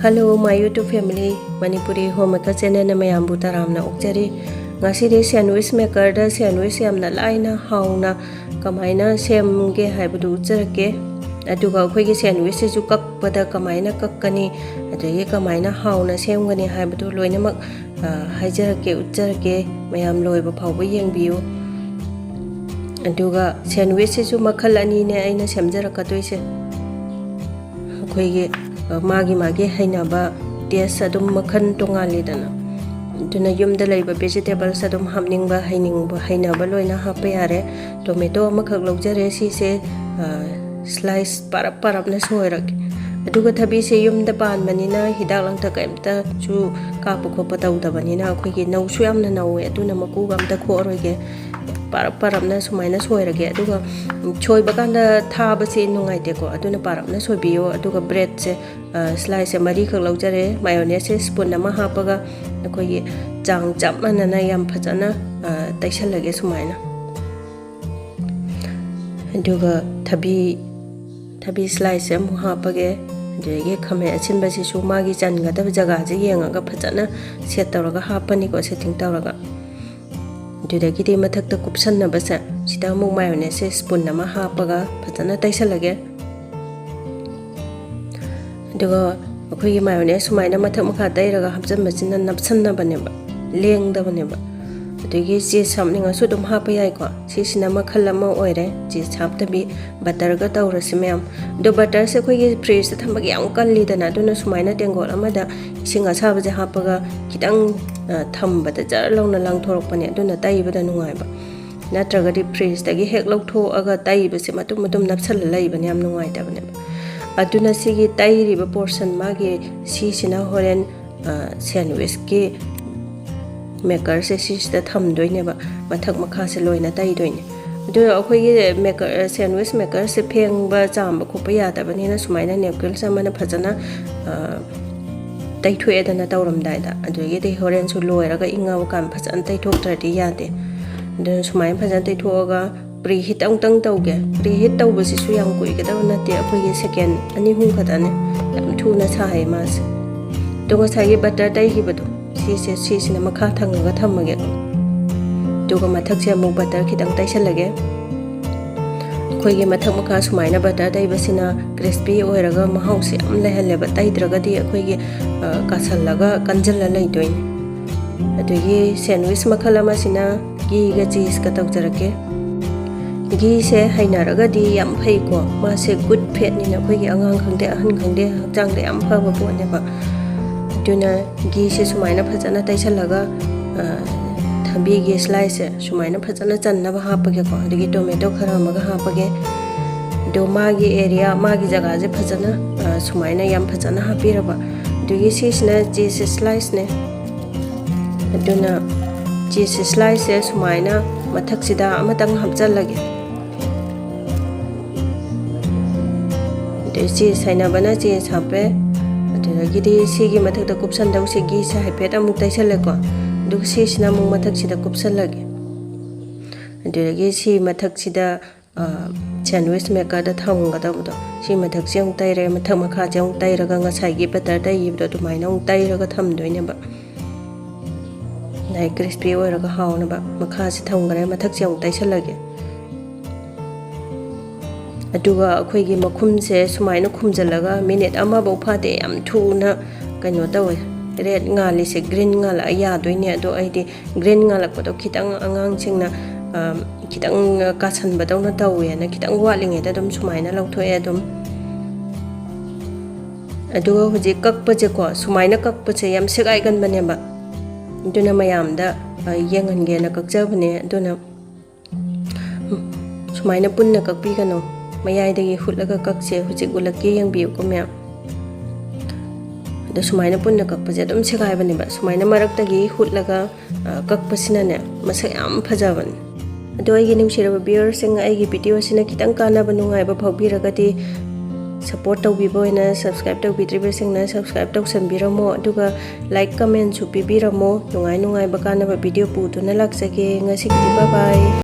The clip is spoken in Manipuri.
Hello, my YouTube family. Manipurihomemaker channel na mayambu taramna okjari. Ngasi de sandwich maker da sandwich yamna laina hauna kamaina semge haibudu ucharake. Aduga akhoi sandwich se ju kakpada kamaina kakkani adagi kamaina hauna semgani haibudu loinamak haijarake ucharake mayam loiba phawba yengbiyu. Aduga sandwich se ju makhal ani ne aina semjarakatoise. Akhoi magi hainaba taste adum makhan tongalidana duna yumda laiba vegetables adum hamningba hainaba loina hapa yare tomato amakhak laujare si se slice parap na soirak aduga thabi se yumda pan manina hidak langta kaimta chu kapu khopa tawdabanina akhoi nau su yamna nawe aduna maku gamta khoroge parap na sumaina soirage aduga choi bakanda tha basi nungai te ko aduna parap na soibiyo aduga bread se slice mari khak laujare mayonnaise spoon nama hapaga akhoi chang chap manana yam phajana taisalage sumaina aduga thabi slice mu hapage dege khame achin basi su magi chan ga dab jaga je yenga phajana set tawraga hapani ko setting tawraga Dudagi di mathak ta kupsan na basa sita mu mayonnaise spoon nama hapaga phajana taisalage aduga akhoi mayonnaise sumaina mathak makha tairaga hapjan machina napsan na baneba lengda baneba adagi cheese hamninga su dum hapa yai ko sisina makhal ama oire cheese haptabi butter ga tawrasi mem do butter se khoi fridge ta thambagi am kalli dana duna sumaina tengol amada isinga sabaje hapaga kitang thambada jar launa langthorok pane aduna taibada nungaiba natragadi fridge tagi hek lautho aga taibase matum napsal laibane am nungai tabane aduna sigi tairiba portion magi sisina horen sandwich ki maker se sista thamdoine ba mathak makha se loina taidoine do akhoi maker sandwich maker se phengba chamba khopa yada banina sumaina nepkel samana phajana taithue dana tawramdai da adugi de horen su loiraga ingaw kan phajan taithok tradi yade den sumai phajan taithoga preheat tang tawge preheat tawbasi su yang koi gadaw nate akhoi second ani hu khadane yam thuna sai mas donga sai butter tai hibadu si na makha thangaga thammage duga mathak se mu butter khitang taisalage khoi ge mathak makha sumaina butter dai basina crispy oiraga mahau se am lehaleba taidraga di khoi ge kasallaga kanjalla leidoin adugi sandwich makhala masina gi ga cheese ka tawjarake gi se hainaraga di yam phai ko ma se good fat ni na khoi ge angang khangde ahan khangde hakjang de am phaba bone ba duna gi se sumaina phajana taisallaga thabi ge slice sumaina phajana channa ba hapage ko adugi tomato khara maga hapage do magi area magi jaga je phajana sumaina yam phajana hapiraba dugi sisna cheese slice ne aduna cheese slice se sumaina mathak sida amatang hapjalage de cheese saina bana cheese hape adugagi di sigi mathak da kupsan daw sigi sa hepet amuk taisale ko dug sisna mu mathak sida kupsalage adugagi si mathak sida sandwich maker da thamga da budo si mathak jeng taire mathak makha jeng tairaga ngasai gi butter dai yibdo to maina ung tairaga thamdoine ba nai crispy oiraga hauna ba makha si thamgare mathak jeng taisalage aduga akhoi gi makhum se sumaina khumjalaga minute ama bo phate am thuna kaino tawe red ngali se green ngala ya doine ado aidi green ngala ko to khitang angang chingna kitang kasan badaw na tawe na kitang walinge da dum sumaina lauthoe dum aduga hoji kakpaje ko sumaina kakpaje yam segai gan bane ba duna mayam da yengan ge na kakjabne duna sumaina punna kakpi kano mayai dagi hutlaga kakse hoji gulaki yang biu ko me da sumaina punna kakpaje dum segai bane ba sumaina marak dagi hutlaga kakpasina ne masak yam phajaban ado ai ginim shiraba viewers sing ai gi video sina kitang kana banungai ba phawbiragati support tawbibo ina subscribe tawbidribe singna subscribe tawsanbiramo aduga like comment su pibiramo nungai ba kana ba video pu tuna laksake ngasi bye bye